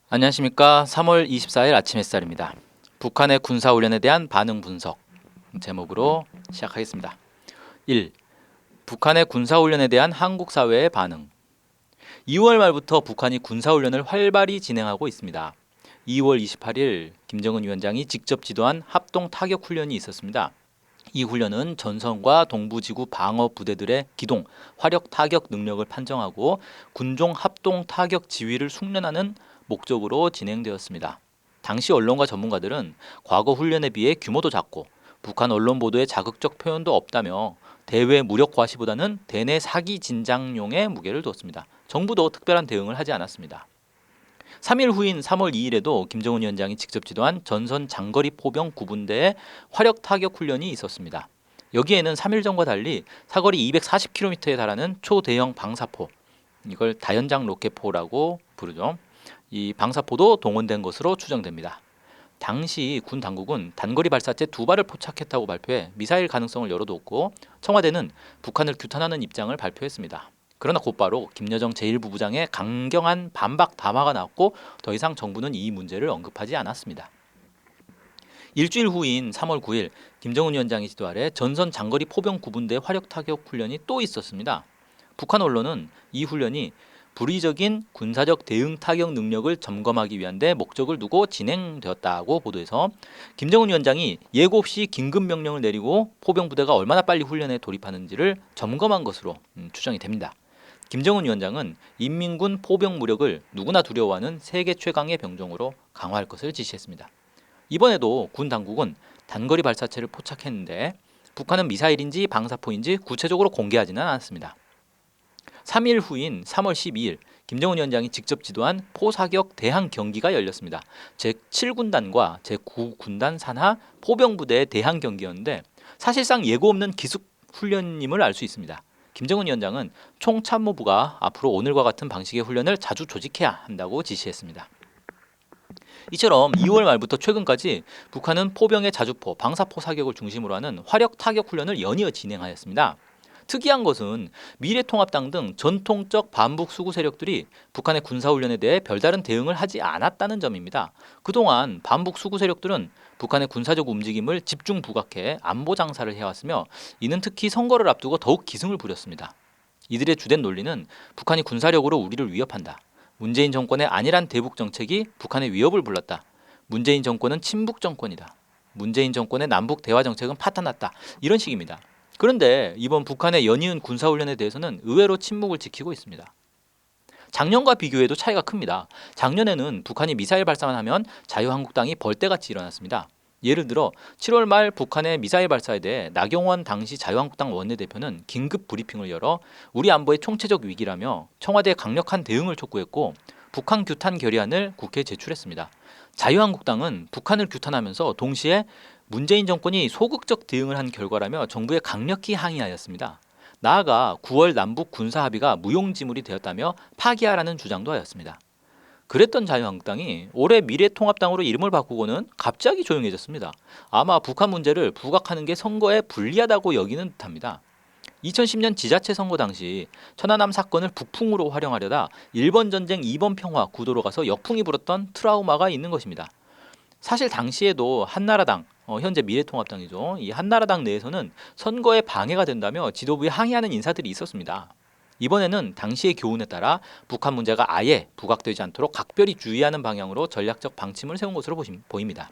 안녕하십니까. 3월 24일 아침 햇살입니다. 북한의 군사훈련에 대한 반응 분석 제목으로 시작하겠습니다. 1. 북한의 군사훈련에 대한 한국 사회의 반응. 2월 말부터 북한이 군사훈련을 활발히 진행하고 있습니다. 2월 28일 김정은 위원장이 직접 지도한 합동 타격 훈련이 있었습니다. 이 훈련은 전선과 동부지구 방어 부대들의 기동, 화력 타격 능력을 판정하고 군종 합동 타격 지휘를 숙련하는 목적으로 진행되었습니다. 당시 언론과 전문가들은 과거 훈련에 비해 규모도 작고 북한 언론 보도에 자극적 표현도 없다며 대외 무력 과시보다는 대내 사기 진작용에 무게를 두었습니다. 정부도 특별한 대응을 하지 않았습니다. 3일 후인 3월 2일에도 김정은 위원장이 직접 지도한 전선 장거리 포병 9분대의 화력 타격 훈련이 있었습니다. 여기에는 3일 전과 달리 사거리 240km에 달하는 초대형 방사포, 이걸 다연장 로켓포라고 부르죠. 이 방사포도 동원된 것으로 추정됩니다. 당시 군 당국은 단거리 발사체 2발을 포착했다고 발표해 미사일 가능성을 열어두었고 청와대는 북한을 규탄하는 입장을 발표했습니다. 그러나 곧바로 김여정 제1부부장의 강경한 반박 담화가 나왔고 더 이상 정부는 이 문제를 언급하지 않았습니다. 일주일 후인 3월 9일 김정은 위원장의 지도 아래 전선 장거리 포병 9분대 화력 타격 훈련이 또 있었습니다. 북한 언론은 이 훈련이 불의적인 군사적 대응 타격 능력을 점검하기 위한 데 목적을 두고 진행되었다고 보도해서 김정은 위원장이 예고 없이 긴급 명령을 내리고 포병 부대가 얼마나 빨리 훈련에 돌입하는지를 점검한 것으로 추정이 됩니다. 김정은 위원장은 인민군 포병 무력을 누구나 두려워하는 세계 최강의 병종으로 강화할 것을 지시했습니다. 이번에도 군 당국은 단거리 발사체를 포착했는데 북한은 미사일인지 방사포인지 구체적으로 공개하지는 않았습니다. 3일 후인 3월 12일 김정은 위원장이 직접 지도한 포사격 대항 경기가 열렸습니다. 제7군단과 제9군단 산하 포병부대의 대항 경기였는데 사실상 예고 없는 기습 훈련임을 알 수 있습니다. 김정은 위원장은 총참모부가 앞으로 오늘과 같은 방식의 훈련을 자주 조직해야 한다고 지시했습니다. 이처럼 2월 말부터 최근까지 북한은 포병의 자주포, 방사포 사격을 중심으로 하는 화력 타격 훈련을 연이어 진행하였습니다. 특이한 것은 미래통합당 등 전통적 반북 수구 세력들이 북한의 군사훈련에 대해 별다른 대응을 하지 않았다는 점입니다. 그동안 반북 수구 세력들은 북한의 군사적 움직임을 집중 부각해 안보 장사를 해왔으며 이는 특히 선거를 앞두고 더욱 기승을 부렸습니다. 이들의 주된 논리는 북한이 군사력으로 우리를 위협한다. 문재인 정권의 안일한 대북 정책이 북한의 위협을 불렀다. 문재인 정권은 친북 정권이다. 문재인 정권의 남북 대화 정책은 파탄났다. 이런 식입니다. 그런데 이번 북한의 연이은 군사훈련에 대해서는 의외로 침묵을 지키고 있습니다. 작년과 비교해도 차이가 큽니다. 작년에는 북한이 미사일 발사만 하면 자유한국당이 벌떼같이 일어났습니다. 예를 들어 7월 말 북한의 미사일 발사에 대해 나경원 당시 자유한국당 원내대표는 긴급 브리핑을 열어 우리 안보의 총체적 위기라며 청와대의 강력한 대응을 촉구했고 북한 규탄 결의안을 국회에 제출했습니다. 자유한국당은 북한을 규탄하면서 동시에 문재인 정권이 소극적 대응을 한 결과라며 정부에 강력히 항의하였습니다. 나아가 9월 남북 군사 합의가 무용지물이 되었다며 파기하라는 주장도 하였습니다. 그랬던 자유한국당이 올해 미래통합당으로 이름을 바꾸고는 갑자기 조용해졌습니다. 아마 북한 문제를 부각하는 게 선거에 불리하다고 여기는 듯합니다. 2010년 지자체 선거 당시 천안함 사건을 북풍으로 활용하려다 일본 전쟁 2번 평화 구도로 가서 역풍이 불었던 트라우마가 있는 것입니다. 사실 당시에도 한나라당, 현재 미래통합당이죠. 이 한나라당 내에서는 선거에 방해가 된다며 지도부에 항의하는 인사들이 있었습니다. 이번에는 당시의 교훈에 따라 북한 문제가 아예 부각되지 않도록 각별히 주의하는 방향으로 전략적 방침을 세운 것으로 보입니다.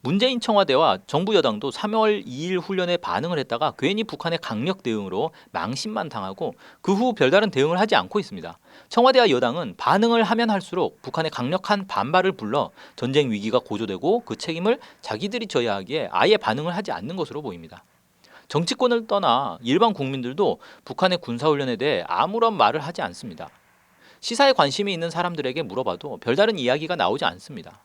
문재인 청와대와 정부 여당도 3월 2일 훈련에 반응을 했다가 괜히 북한의 강력 대응으로 망신만 당하고 그 후 별다른 대응을 하지 않고 있습니다. 청와대와 여당은 반응을 하면 할수록 북한의 강력한 반발을 불러 전쟁 위기가 고조되고 그 책임을 자기들이 져야 하기에 아예 반응을 하지 않는 것으로 보입니다. 정치권을 떠나 일반 국민들도 북한의 군사훈련에 대해 아무런 말을 하지 않습니다. 시사에 관심이 있는 사람들에게 물어봐도 별다른 이야기가 나오지 않습니다.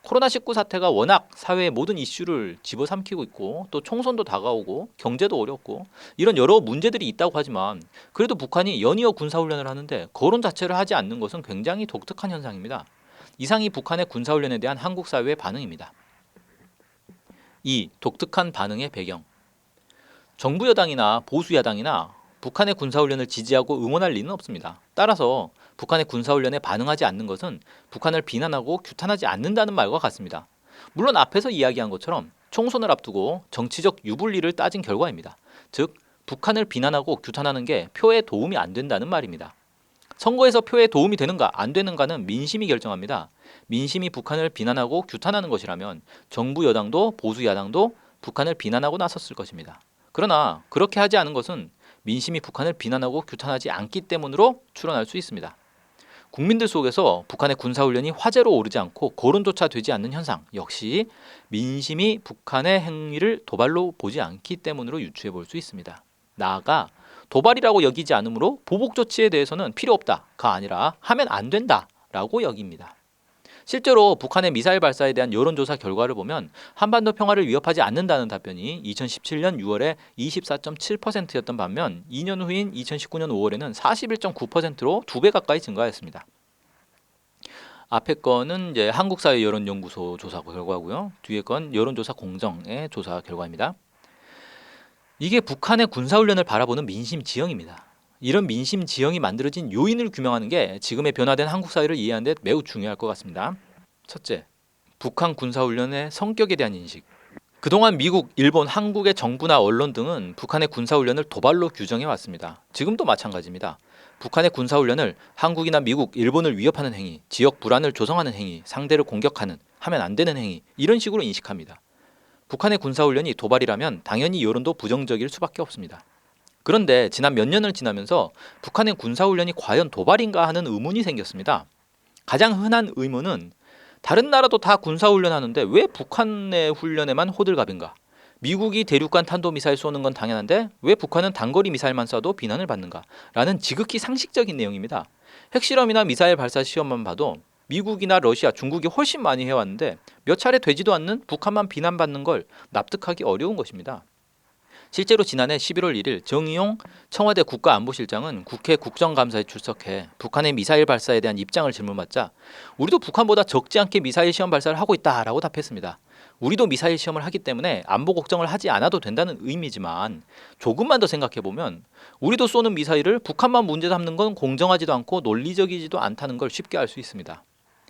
코로나19 사태가 워낙 사회의 모든 이슈를 집어삼키고 있고 또 총선도 다가오고 경제도 어렵고 이런 여러 문제들이 있다고 하지만 그래도 북한이 연이어 군사훈련을 하는데 거론 자체를 하지 않는 것은 굉장히 독특한 현상입니다. 이상이 북한의 군사훈련에 대한 한국 사회의 반응입니다. 2. 독특한 반응의 배경. 정부 여당이나 보수 야당이나 북한의 군사훈련을 지지하고 응원할 리는 없습니다. 따라서 북한의 군사훈련에 반응하지 않는 것은 북한을 비난하고 규탄하지 않는다는 말과 같습니다. 물론 앞에서 이야기한 것처럼 총선을 앞두고 정치적 유불리를 따진 결과입니다. 즉 북한을 비난하고 규탄하는 게 표에 도움이 안 된다는 말입니다. 선거에서 표에 도움이 되는가 안 되는가는 민심이 결정합니다. 민심이 북한을 비난하고 규탄하는 것이라면 정부 여당도 보수 야당도 북한을 비난하고 나섰을 것입니다. 그러나 그렇게 하지 않은 것은 민심이 북한을 비난하고 규탄하지 않기 때문으로 추론할 수 있습니다. 국민들 속에서 북한의 군사훈련이 화제로 오르지 않고 거론조차 되지 않는 현상 역시 민심이 북한의 행위를 도발로 보지 않기 때문으로 유추해 볼 수 있습니다. 나아가 도발이라고 여기지 않으므로 보복 조치에 대해서는 필요 없다가 아니라 하면 안 된다라고 여깁니다. 실제로 북한의 미사일 발사에 대한 여론조사 결과를 보면 한반도 평화를 위협하지 않는다는 답변이 2017년 6월에 24.7%였던 반면 2년 후인 2019년 5월에는 41.9%로 2배 가까이 증가했습니다. 앞에 건은 이제 한국사회 여론연구소 조사 결과고요. 뒤에 건 여론조사 공정의 조사 결과입니다. 이게 북한의 군사훈련을 바라보는 민심 지형입니다. 이런 민심 지형이 만들어진 요인을 규명하는 게 지금의 변화된 한국 사회를 이해하는 데 매우 중요할 것 같습니다. 첫째, 북한 군사훈련의 성격에 대한 인식. 그동안 미국, 일본, 한국의 정부나 언론 등은 북한의 군사훈련을 도발로 규정해 왔습니다. 지금도 마찬가지입니다. 북한의 군사훈련을 한국이나 미국, 일본을 위협하는 행위, 지역 불안을 조성하는 행위, 상대를 공격하는, 하면 안 되는 행위 이런 식으로 인식합니다. 북한의 군사훈련이 도발이라면 당연히 여론도 부정적일 수밖에 없습니다. 그런데 지난 몇 년을 지나면서 북한의 군사훈련이 과연 도발인가 하는 의문이 생겼습니다. 가장 흔한 의문은 다른 나라도 다 군사훈련하는데 왜 북한의 훈련에만 호들갑인가? 미국이 대륙간 탄도미사일 쏘는 건 당연한데 왜 북한은 단거리 미사일만 쏴도 비난을 받는가? 라는 지극히 상식적인 내용입니다. 핵실험이나 미사일 발사 시험만 봐도 미국이나 러시아, 중국이 훨씬 많이 해왔는데 몇 차례 되지도 않는 북한만 비난받는 걸 납득하기 어려운 것입니다. 실제로 지난해 11월 1일 정의용 청와대 국가안보실장은 국회 국정감사에 출석해 북한의 미사일 발사에 대한 입장을 질문받자 우리도 북한보다 적지 않게 미사일 시험 발사를 하고 있다라고 답했습니다. 우리도 미사일 시험을 하기 때문에 안보 걱정을 하지 않아도 된다는 의미지만 조금만 더 생각해보면 우리도 쏘는 미사일을 북한만 문제 삼는 건 공정하지도 않고 논리적이지도 않다는 걸 쉽게 알 수 있습니다.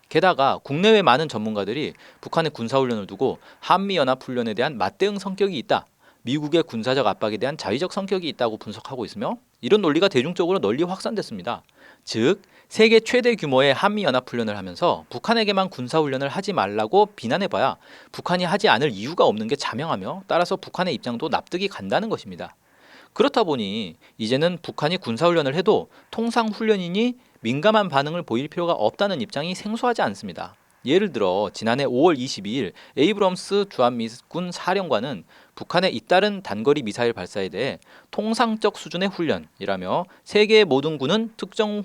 게다가 국내외 많은 전문가들이 북한의 군사훈련을 두고 한미연합훈련에 대한 맞대응 성격이 있다. 미국의 군사적 압박에 대한 자위적 성격이 있다고 분석하고 있으며 이런 논리가 대중적으로 널리 확산됐습니다. 즉 세계 최대 규모의 한미연합훈련을 하면서 북한에게만 군사훈련을 하지 말라고 비난해봐야 북한이 하지 않을 이유가 없는 게 자명하며 따라서 북한의 입장도 납득이 간다는 것입니다. 그렇다 보니 이제는 북한이 군사훈련을 해도 통상훈련이니 민감한 반응을 보일 필요가 없다는 입장이 생소하지 않습니다. 예를 들어 지난해 5월 22일 에이브럼스 주한미군 사령관은 북한의 잇따른 단거리 미사일 발사에 대해 통상적 수준의 훈련이라며 세계의 모든 군은 특정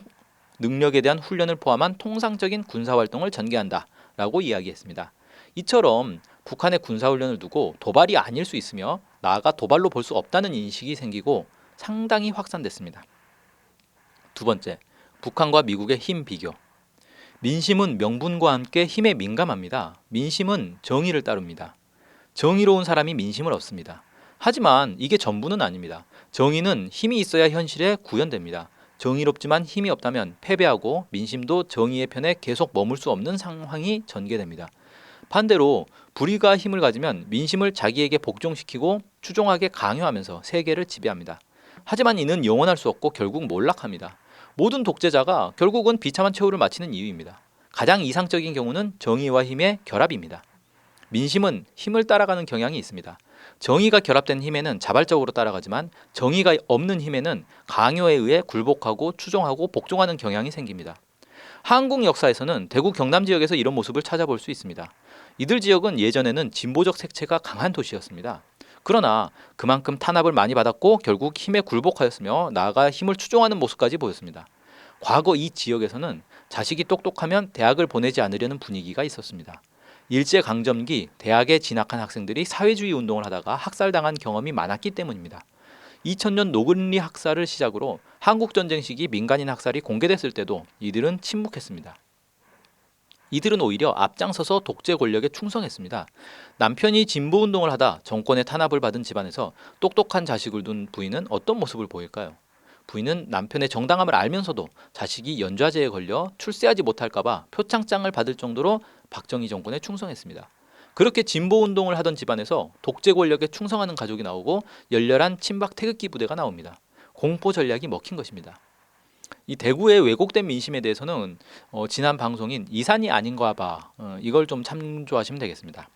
능력에 대한 훈련을 포함한 통상적인 군사활동을 전개한다라고 이야기했습니다. 이처럼 북한의 군사훈련을 두고 도발이 아닐 수 있으며 나아가 도발로 볼 수 없다는 인식이 생기고 상당히 확산됐습니다. 두 번째, 북한과 미국의 힘 비교. 민심은 명분과 함께 힘에 민감합니다. 민심은 정의를 따릅니다. 정의로운 사람이 민심을 얻습니다. 하지만 이게 전부는 아닙니다. 정의는 힘이 있어야 현실에 구현됩니다. 정의롭지만 힘이 없다면 패배하고 민심도 정의의 편에 계속 머물 수 없는 상황이 전개됩니다. 반대로 불의가 힘을 가지면 민심을 자기에게 복종시키고 추종하게 강요하면서 세계를 지배합니다. 하지만 이는 영원할 수 없고 결국 몰락합니다. 모든 독재자가 결국은 비참한 최후를 마치는 이유입니다. 가장 이상적인 경우는 정의와 힘의 결합입니다. 민심은 힘을 따라가는 경향이 있습니다. 정의가 결합된 힘에는 자발적으로 따라가지만 정의가 없는 힘에는 강요에 의해 굴복하고 추종하고 복종하는 경향이 생깁니다. 한국 역사에서는 대구 경남 지역에서 이런 모습을 찾아볼 수 있습니다. 이들 지역은 예전에는 진보적 색채가 강한 도시였습니다. 그러나 그만큼 탄압을 많이 받았고 결국 힘에 굴복하였으며 나아가 힘을 추종하는 모습까지 보였습니다. 과거 이 지역에서는 자식이 똑똑하면 대학을 보내지 않으려는 분위기가 있었습니다. 일제강점기 대학에 진학한 학생들이 사회주의 운동을 하다가 학살당한 경험이 많았기 때문입니다. 2000년 노근리 학살을 시작으로 한국전쟁 시기 민간인 학살이 공개됐을 때도 이들은 침묵했습니다. 이들은 오히려 앞장서서 독재 권력에 충성했습니다. 남편이 진보운동을 하다 정권의 탄압을 받은 집안에서 똑똑한 자식을 둔 부인은 어떤 모습을 보일까요? 부인은 남편의 정당함을 알면서도 자식이 연좌제에 걸려 출세하지 못할까봐 표창장을 받을 정도로 박정희 정권에 충성했습니다. 그렇게 진보운동을 하던 집안에서 독재 권력에 충성하는 가족이 나오고 열렬한 친박 태극기 부대가 나옵니다. 공포 전략이 먹힌 것입니다. 이 대구의 왜곡된 민심에 대해서는 지난 방송인 이산이 아닌가 봐 이걸 좀 참조하시면 되겠습니다.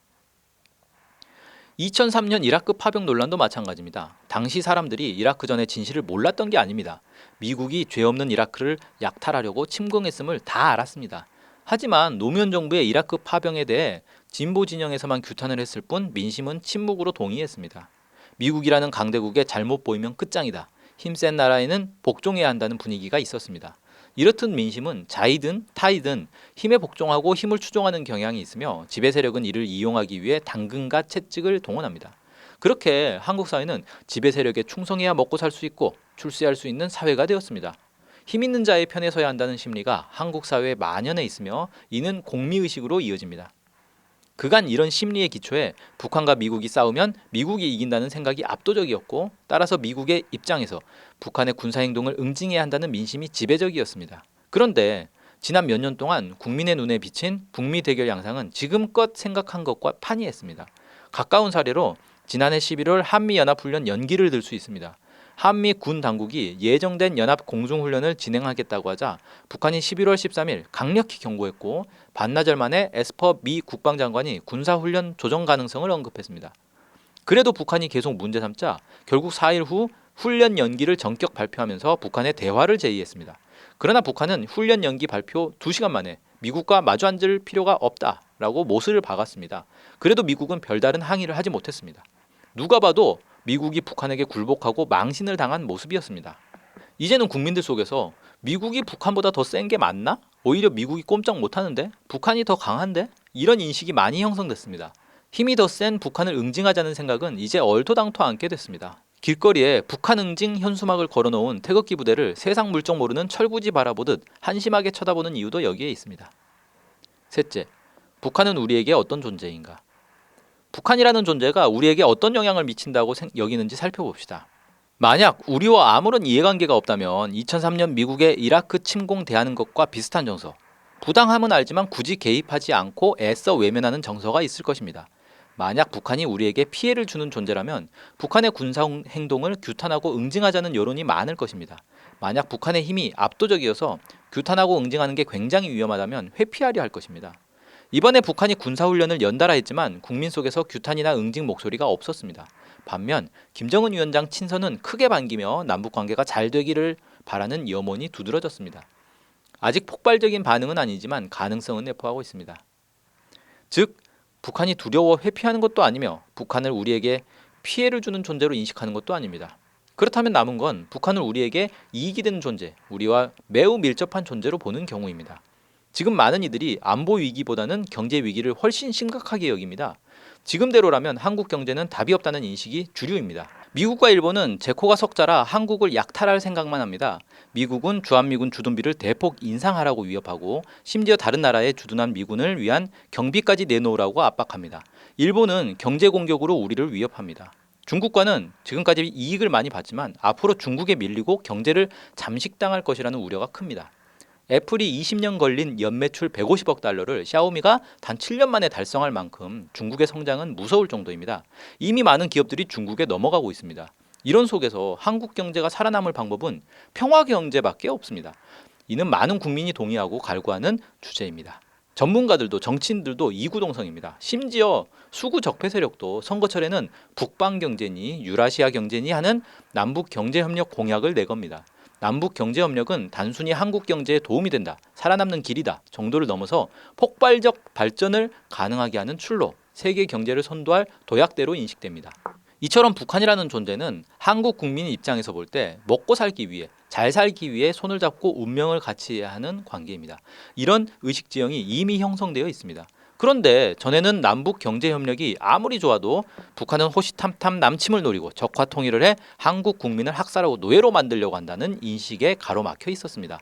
2003년 이라크 파병 논란도 마찬가지입니다. 당시 사람들이 이라크 전의 진실을 몰랐던 게 아닙니다. 미국이 죄 없는 이라크를 약탈하려고 침공했음을 다 알았습니다. 하지만 노무현 정부의 이라크 파병에 대해 진보 진영에서만 규탄을 했을 뿐 민심은 침묵으로 동의했습니다. 미국이라는 강대국에 잘못 보이면 끝장이다. 힘센 나라에는 복종해야 한다는 분위기가 있었습니다. 이렇듯 민심은 자이든 타이든 힘에 복종하고 힘을 추종하는 경향이 있으며 지배 세력은 이를 이용하기 위해 당근과 채찍을 동원합니다. 그렇게 한국 사회는 지배 세력에 충성해야 먹고 살 수 있고 출세할 수 있는 사회가 되었습니다. 힘 있는 자의 편에 서야 한다는 심리가 한국 사회에 만연해 있으며 이는 공미의식으로 이어집니다. 그간 이런 심리의 기초에 북한과 미국이 싸우면 미국이 이긴다는 생각이 압도적이었고 따라서 미국의 입장에서 북한의 군사행동을 응징해야 한다는 민심이 지배적이었습니다. 그런데 지난 몇 년 동안 국민의 눈에 비친 북미 대결 양상은 지금껏 생각한 것과 판이했습니다. 가까운 사례로 지난해 11월 한미연합훈련 연기를 들 수 있습니다. 한미 군 당국이 예정된 연합 공중훈련을 진행하겠다고 하자 북한이 11월 13일 강력히 경고했고 반나절 만에 에스퍼 미 국방장관이 군사훈련 조정 가능성을 언급했습니다. 그래도 북한이 계속 문제 삼자 결국 4일 후 훈련 연기를 전격 발표하면서 북한에 대화를 제의했습니다. 그러나 북한은 훈련 연기 발표 2시간 만에 미국과 마주 앉을 필요가 없다라고 못을 박았습니다. 그래도 미국은 별다른 항의를 하지 못했습니다. 누가 봐도 미국이 북한에게 굴복하고 망신을 당한 모습이었습니다. 이제는 국민들 속에서 미국이 북한보다 더 센 게 맞나? 오히려 미국이 꼼짝 못하는데? 북한이 더 강한데? 이런 인식이 많이 형성됐습니다. 힘이 더 센 북한을 응징하자는 생각은 이제 얼토당토 않게 됐습니다. 길거리에 북한 응징 현수막을 걸어놓은 태극기 부대를 세상 물정 모르는 철부지 바라보듯 한심하게 쳐다보는 이유도 여기에 있습니다. 셋째, 북한은 우리에게 어떤 존재인가? 북한이라는 존재가 우리에게 어떤 영향을 미친다고 여기는지 살펴봅시다. 만약 우리와 아무런 이해관계가 없다면 2003년 미국의 이라크 침공 대하는 것과 비슷한 정서, 부당함은 알지만 굳이 개입하지 않고 애써 외면하는 정서가 있을 것입니다. 만약 북한이 우리에게 피해를 주는 존재라면 북한의 군사 행동을 규탄하고 응징하자는 여론이 많을 것입니다. 만약 북한의 힘이 압도적이어서 규탄하고 응징하는 게 굉장히 위험하다면 회피하려 할 것입니다. 이번에 북한이 군사훈련을 연달아 했지만 국민 속에서 규탄이나 응징 목소리가 없었습니다. 반면 김정은 위원장 친서는 크게 반기며 남북관계가 잘 되기를 바라는 염원이 두드러졌습니다. 아직 폭발적인 반응은 아니지만 가능성은 내포하고 있습니다. 즉 북한이 두려워 회피하는 것도 아니며 북한을 우리에게 피해를 주는 존재로 인식하는 것도 아닙니다. 그렇다면 남은 건 북한을 우리에게 이익이 되는 존재, 우리와 매우 밀접한 존재로 보는 경우입니다. 지금 많은 이들이 안보 위기보다는 경제 위기를 훨씬 심각하게 여깁니다. 지금대로라면 한국 경제는 답이 없다는 인식이 주류입니다. 미국과 일본은 제코가 석자라 한국을 약탈할 생각만 합니다. 미국은 주한미군 주둔비를 대폭 인상하라고 위협하고 심지어 다른 나라에 주둔한 미군을 위한 경비까지 내놓으라고 압박합니다. 일본은 경제 공격으로 우리를 위협합니다. 중국과는 지금까지 이익을 많이 봤지만 앞으로 중국에 밀리고 경제를 잠식당할 것이라는 우려가 큽니다. 애플이 20년 걸린 연매출 150억 달러를 샤오미가 단 7년 만에 달성할 만큼 중국의 성장은 무서울 정도입니다. 이미 많은 기업들이 중국에 넘어가고 있습니다. 이런 속에서 한국 경제가 살아남을 방법은 평화 경제밖에 없습니다. 이는 많은 국민이 동의하고 갈구하는 주제입니다. 전문가들도 정치인들도 이구동성입니다. 심지어 수구 적폐 세력도 선거철에는 북방 경제니 유라시아 경제니 하는 남북 경제협력 공약을 내겁니다. 남북 경제협력은 단순히 한국 경제에 도움이 된다, 살아남는 길이다 정도를 넘어서 폭발적 발전을 가능하게 하는 출로, 세계 경제를 선도할 도약대로 인식됩니다. 이처럼 북한이라는 존재는 한국 국민 입장에서 볼 때 먹고 살기 위해, 잘 살기 위해 손을 잡고 운명을 같이 해야 하는 관계입니다. 이런 의식지형이 이미 형성되어 있습니다. 그런데 전에는 남북 경제협력이 아무리 좋아도 북한은 호시탐탐 남침을 노리고 적화 통일을 해 한국 국민을 학살하고 노예로 만들려고 한다는 인식에 가로막혀 있었습니다.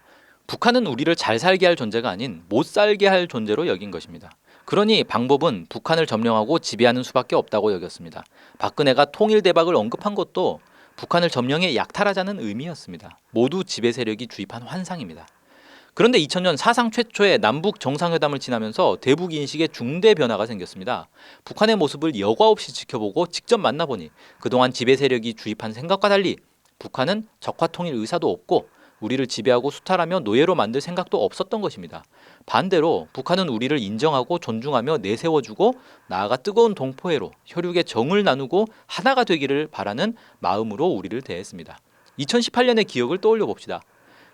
북한은 우리를 잘 살게 할 존재가 아닌 못 살게 할 존재로 여긴 것입니다. 그러니 방법은 북한을 점령하고 지배하는 수밖에 없다고 여겼습니다. 박근혜가 통일대박을 언급한 것도 북한을 점령해 약탈하자는 의미였습니다. 모두 지배 세력이 주입한 환상입니다. 그런데 2000년 사상 최초의 남북 정상회담을 지나면서 대북 인식에 중대 변화가 생겼습니다. 북한의 모습을 여과 없이 지켜보고 직접 만나보니 그동안 지배 세력이 주입한 생각과 달리 북한은 적화 통일 의사도 없고 우리를 지배하고 수탈하며 노예로 만들 생각도 없었던 것입니다. 반대로 북한은 우리를 인정하고 존중하며 내세워주고 나아가 뜨거운 동포애로 혈육의 정을 나누고 하나가 되기를 바라는 마음으로 우리를 대했습니다. 2018년의 기억을 떠올려 봅시다.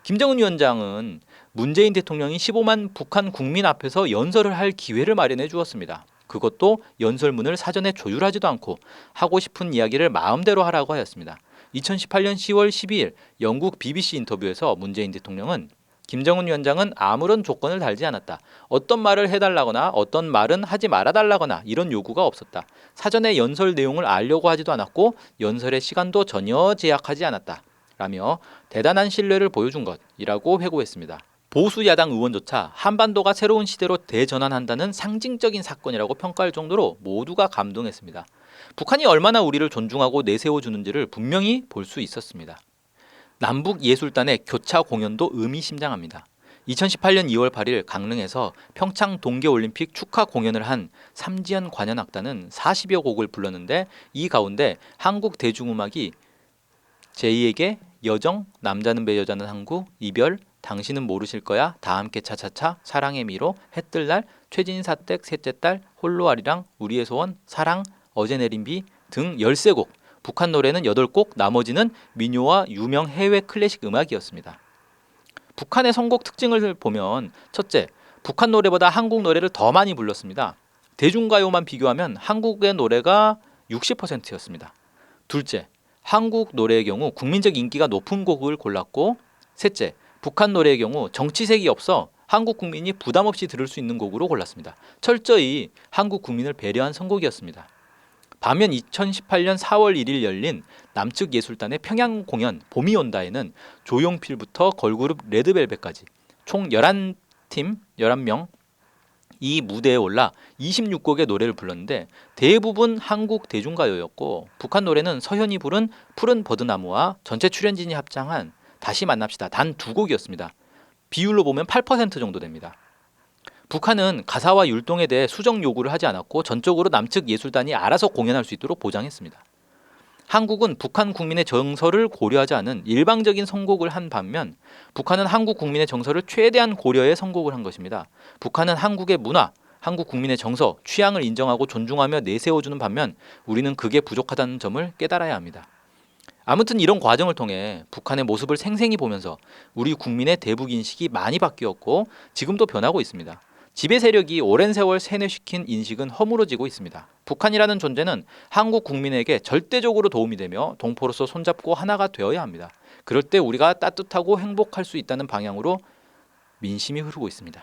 김정은 위원장은 문재인 대통령이 15만 북한 국민 앞에서 연설을 할 기회를 마련해 주었습니다. 그것도 연설문을 사전에 조율하지도 않고 하고 싶은 이야기를 마음대로 하라고 하였습니다. 2018년 10월 12일 영국 BBC 인터뷰에서 문재인 대통령은 김정은 위원장은 아무런 조건을 달지 않았다. 어떤 말을 해달라거나 어떤 말은 하지 말아달라거나 이런 요구가 없었다. 사전에 연설 내용을 알려고 하지도 않았고 연설의 시간도 전혀 제약하지 않았다. 라며 대단한 신뢰를 보여준 것이라고 회고했습니다. 보수 야당 의원조차 한반도가 새로운 시대로 대전환한다는 상징적인 사건이라고 평가할 정도로 모두가 감동했습니다. 북한이 얼마나 우리를 존중하고 내세워주는지를 분명히 볼 수 있었습니다. 남북 예술단의 교차 공연도 의미심장합니다. 2018년 2월 8일 강릉에서 평창 동계올림픽 축하 공연을 한 삼지연 관현악단은 40여 곡을 불렀는데 이 가운데 한국 대중음악이 제2에게, 여정, 남자는 배 여자는 항구, 이별, 당신은 모르실 거야, 다 함께 차차차, 사랑의 미로, 해뜰날, 최진희 사댁, 셋째 딸, 홀로 아리랑, 우리의 소원, 사랑, 어제 내린 비 등 13곡, 북한 노래는 8곡, 나머지는 민요와 유명 해외 클래식 음악이었습니다. 북한의 선곡 특징을 보면 첫째, 북한 노래보다 한국 노래를 더 많이 불렀습니다. 대중가요만 비교하면 한국의 노래가 60%였습니다. 둘째, 한국 노래의 경우 국민적 인기가 높은 곡을 골랐고, 셋째, 북한 노래의 경우 정치색이 없어 한국 국민이 부담 없이 들을 수 있는 곡으로 골랐습니다. 철저히 한국 국민을 배려한 선곡이었습니다. 반면 2018년 4월 1일 열린 남측 예술단의 평양 공연 봄이 온다에는 조용필부터 걸그룹 레드벨벳까지 총 11팀 11명 이 무대에 올라 26곡의 노래를 불렀는데 대부분 한국 대중가요였고, 북한 노래는 서현이 부른 푸른 버드나무와 전체 출연진이 합창한 다시 만납시다 단 2곡이었습니다. 비율로 보면 8% 정도 됩니다. 북한은 가사와 율동에 대해 수정 요구를 하지 않았고 전적으로 남측 예술단이 알아서 공연할 수 있도록 보장했습니다. 한국은 북한 국민의 정서를 고려하지 않은 일방적인 선곡을 한 반면 북한은 한국 국민의 정서를 최대한 고려해 선곡을 한 것입니다. 북한은 한국의 문화, 한국 국민의 정서, 취향을 인정하고 존중하며 내세워주는 반면 우리는 그게 부족하다는 점을 깨달아야 합니다. 아무튼 이런 과정을 통해 북한의 모습을 생생히 보면서 우리 국민의 대북 인식이 많이 바뀌었고 지금도 변하고 있습니다. 지배 세력이 오랜 세월 세뇌시킨 인식은 허물어지고 있습니다. 북한이라는 존재는 한국 국민에게 절대적으로 도움이 되며 동포로서 손잡고 하나가 되어야 합니다. 그럴 때 우리가 따뜻하고 행복할 수 있다는 방향으로 민심이 흐르고 있습니다.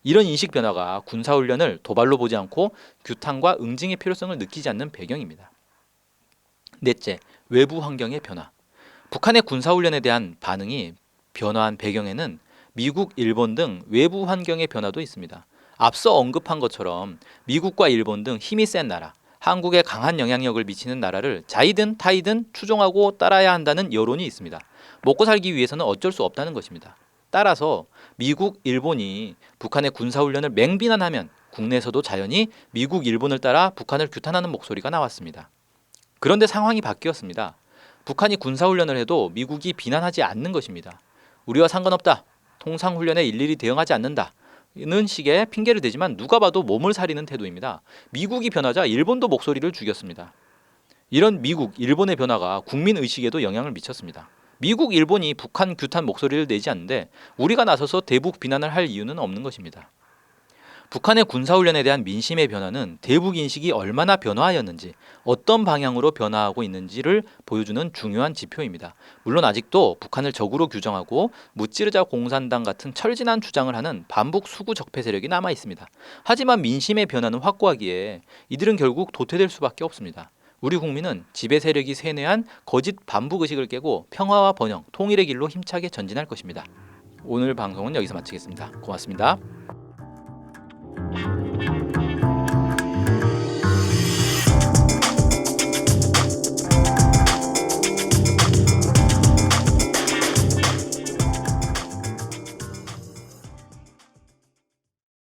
이런 인식 변화가 군사훈련을 도발로 보지 않고 규탄과 응징의 필요성을 느끼지 않는 배경입니다. 넷째, 외부 환경의 변화. 북한의 군사훈련에 대한 반응이 변화한 배경에는 미국, 일본 등 외부 환경의 변화도 있습니다. 앞서 언급한 것처럼 미국과 일본 등 힘이 센 나라, 한국에 강한 영향력을 미치는 나라를 자이든 타이든 추종하고 따라야 한다는 여론이 있습니다. 먹고 살기 위해서는 어쩔 수 없다는 것입니다. 따라서 미국, 일본이 북한의 군사훈련을 맹비난하면 국내에서도 자연히 미국, 일본을 따라 북한을 규탄하는 목소리가 나왔습니다. 그런데 상황이 바뀌었습니다. 북한이 군사훈련을 해도 미국이 비난하지 않는 것입니다. 우리와 상관없다. 통상훈련에 일일이 대응하지 않는다. 는 식의 핑계를 대지만 누가 봐도 몸을 사리는 태도입니다. 미국이 변하자 일본도 목소리를 죽였습니다. 이런 미국, 일본의 변화가 국민의식에도 영향을 미쳤습니다. 미국, 일본이 북한 규탄 목소리를 내지 않는데 우리가 나서서 대북 비난을 할 이유는 없는 것입니다. 북한의 군사훈련에 대한 민심의 변화는 대북 인식이 얼마나 변화하였는지, 어떤 방향으로 변화하고 있는지를 보여주는 중요한 지표입니다. 물론 아직도 북한을 적으로 규정하고 무찌르자 공산당 같은 철진한 주장을 하는 반북 수구 적폐 세력이 남아 있습니다. 하지만 민심의 변화는 확고하기에 이들은 결국 도태될 수밖에 없습니다. 우리 국민은 지배 세력이 세뇌한 거짓 반북 의식을 깨고 평화와 번영, 통일의 길로 힘차게 전진할 것입니다. 오늘 방송은 여기서 마치겠습니다. 고맙습니다.